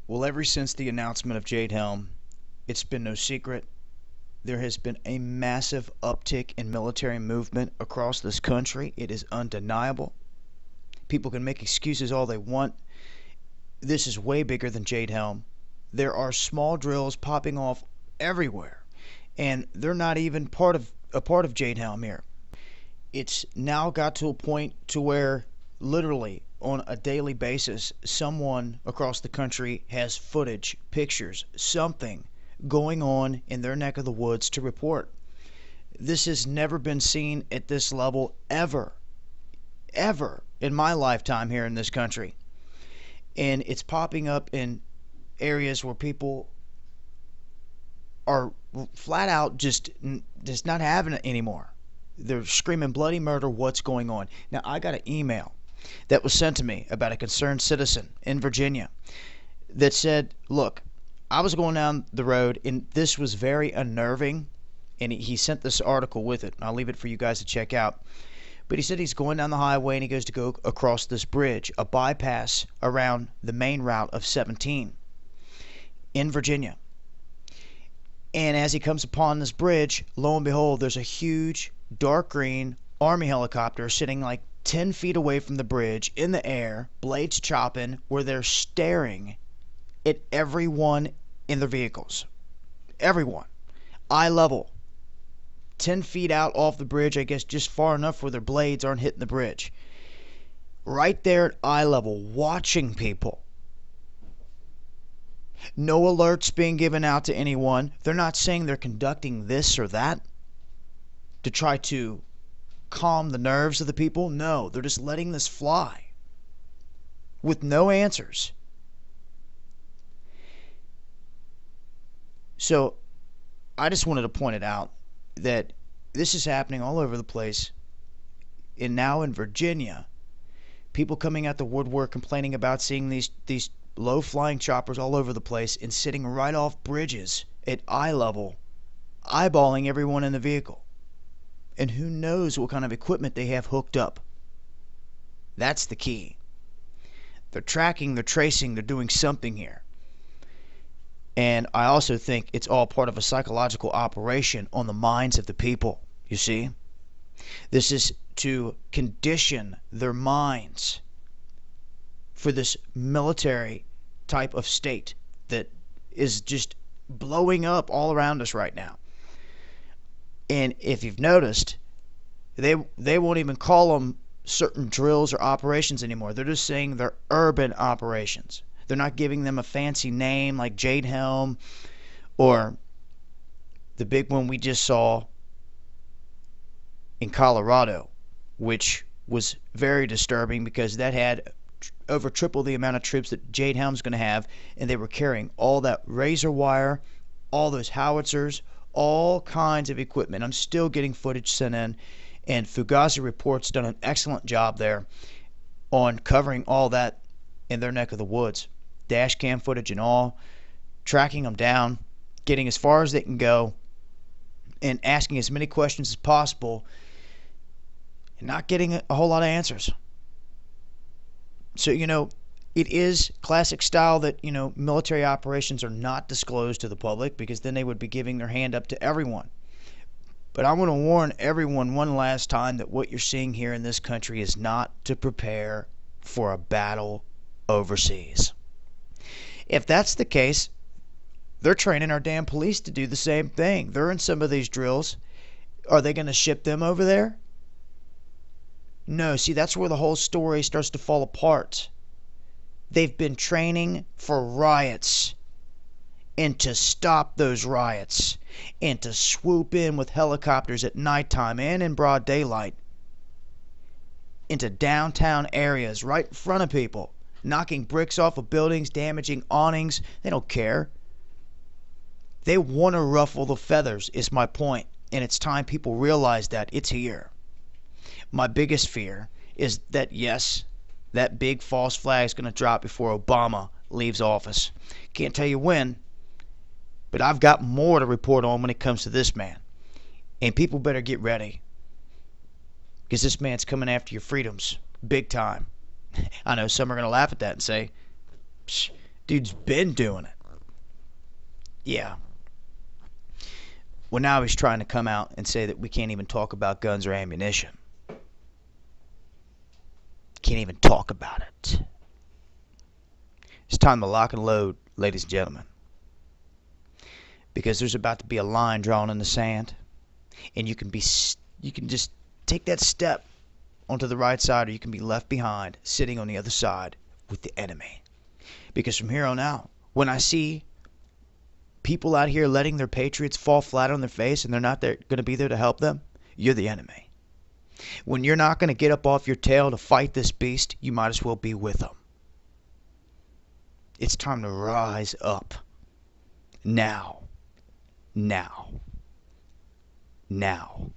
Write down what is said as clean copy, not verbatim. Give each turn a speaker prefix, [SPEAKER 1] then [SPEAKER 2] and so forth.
[SPEAKER 1] Well, ever since the announcement of Jade Helm, it's been no secret. There has been a massive uptick in military movement across this country. It is undeniable. People can make excuses all they want. This is way bigger than Jade Helm. There are small drills popping off everywhere, and they're not even part of Jade Helm here. It's now got to a point to where literally on a daily basis someone across the country has footage, pictures, something going on in their neck of the woods to report. This has never been seen at this level ever in my lifetime here in this country. And it's popping up in areas where people are flat out just not having it anymore. They're screaming bloody murder. What's going on? Now, I got an email that was sent to me about a concerned citizen in Virginia that said, look, I was going down the road and this was very unnerving, and he sent this article with it. I'll leave it for you guys to check out. But he said he's going down the highway and he goes to go across this bridge, a bypass around the main route of 17 in Virginia. And as he comes upon this bridge, lo and behold, there's a huge dark green Army helicopter sitting like 10 feet away from the bridge in the air, blades chopping, where they're staring at everyone in their vehicles. Everyone. Eye level. 10 feet out off the bridge, I guess just far enough where their blades aren't hitting the bridge. Right there at eye level, watching people. No alerts being given out to anyone. They're not saying they're conducting this or that to try to calm the nerves of the people. No, they're just letting this fly with no answers. So I just wanted to point it out that this is happening all over the place. And now in Virginia, people coming out the woodwork complaining about seeing these low-flying choppers all over the place and sitting right off bridges at eye level, eyeballing everyone in the vehicle. And who knows what kind of equipment they have hooked up. That's the key. They're tracking, they're tracing, they're doing something here. And I also think it's all part of a psychological operation on the minds of the people, you see. This is to condition their minds for this military type of state that is just blowing up all around us right now. And if you've noticed, they won't even call them certain drills or operations anymore. They're just saying they're urban operations. They're not giving them a fancy name like Jade Helm or the big one we just saw in Colorado, which was very disturbing because that had over triple the amount of troops that Jade Helm's going to have, and they were carrying all that razor wire, all those howitzers, all kinds of equipment. I'm still getting footage sent in, and Fugazi Report's done an excellent job there on covering all that in their neck of the woods. Dash cam footage and all, tracking them down, getting as far as they can go, and asking as many questions as possible, and not getting a whole lot of answers. So, it is classic style that, military operations are not disclosed to the public because then they would be giving their hand up to everyone. But I want to warn everyone one last time that what you're seeing here in this country is not to prepare for a battle overseas. If that's the case, they're training our damn police to do the same thing. They're in some of these drills. Are they going to ship them over there? No, see, that's where the whole story starts to fall apart. They've been training for riots and to stop those riots and to swoop in with helicopters at nighttime and in broad daylight into downtown areas right in front of people, knocking bricks off of buildings, damaging awnings. They don't care. They want to ruffle the feathers, is my point. And it's time people realize that it's here. My biggest fear is that, yes, that big false flag is going to drop before Obama leaves office. Can't tell you when, but I've got more to report on when it comes to this man. And people better get ready, because this man's coming after your freedoms big time. I know some are going to laugh at that and say, Dude's been doing it. Yeah. Well, now he's trying to come out and say that we can't even talk about guns or ammunition. Can't even talk about it. It's time to lock and load, ladies and gentlemen. Because there's about to be a line drawn in the sand, and you can just take that step onto the right side, or you can be left behind, sitting on the other side with the enemy. Because from here on out, when I see people out here letting their patriots fall flat on their face and they're not going to be there to help them, you're the enemy. When you're not going to get up off your tail to fight this beast, you might as well be with them. It's time to rise up. Now. Now. Now.